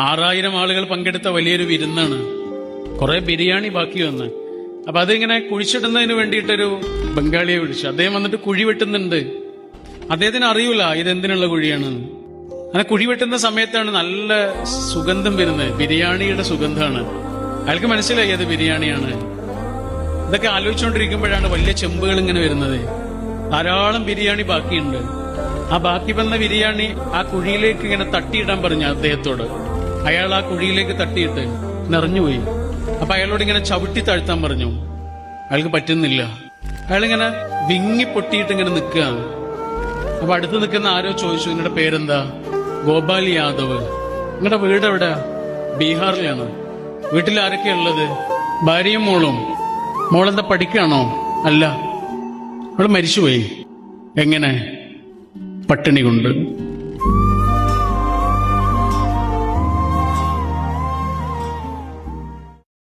6000 ആളുകൾ പങ്കെടുത്ത വലിയൊരു വിരുന്നാണ്. കുറെ ബിരിയാണി ബാക്കി വന്ന്. അപ്പൊ അതിങ്ങനെ കുഴിച്ചിടുന്നതിന് വേണ്ടിയിട്ടൊരു ബംഗാളിയെ വിളിച്ചു. അദ്ദേഹം വന്നിട്ട് കുഴി വെട്ടുന്നുണ്ട്. അദ്ദേഹത്തിന് അറിയൂല ഇതെന്തിനുള്ള കുഴിയാണെന്ന്. അങ്ങനെ കുഴി വെട്ടുന്ന സമയത്താണ് നല്ല സുഗന്ധം വരുന്നത്. ബിരിയാണിയുടെ സുഗന്ധമാണ്. അയാൾക്ക് മനസ്സിലായി അത് ബിരിയാണിയാണ്. ഇതൊക്കെ ആലോചിച്ചുകൊണ്ടിരിക്കുമ്പോഴാണ് വലിയ ചെമ്പുകൾ ഇങ്ങനെ വരുന്നത്. ധാരാളം ബിരിയാണി ബാക്കിയുണ്ട്. ആ ബാക്കി വന്ന ബിരിയാണി ആ കുഴിയിലേക്ക് ഇങ്ങനെ തട്ടിയിടാൻ പറഞ്ഞു അദ്ദേഹത്തോട്. അയാൾ ആ കുഴിയിലേക്ക് തട്ടിയിട്ട് നിറഞ്ഞുപോയി. അപ്പൊ അയാളോട് ഇങ്ങനെ ചവിട്ടി താഴ്ത്താൻ പറഞ്ഞു. അയാൾക്ക് പറ്റുന്നില്ല. അയാളിങ്ങനെ വിങ്ങി പൊട്ടിയിട്ട് ഇങ്ങനെ നിൽക്കുകയാണ്. അപ്പൊ അടുത്ത് നിൽക്കുന്ന ആരോ ചോദിച്ചു, നിങ്ങളുടെ പേരെന്താ? ഗോപാൽ യാദവ്. നിങ്ങളുടെ വീട് എവിടെ? ബീഹാറിലാണ്. വീട്ടിൽ ആരൊക്കെയാ ഉള്ളത്? ഭാര്യയും മോളും. മോളെന്താ പഠിക്കുകയാണോ? അല്ല, അവള് മരിച്ചുപോയി. എങ്ങനെ? പട്ടിണി കൊണ്ട്.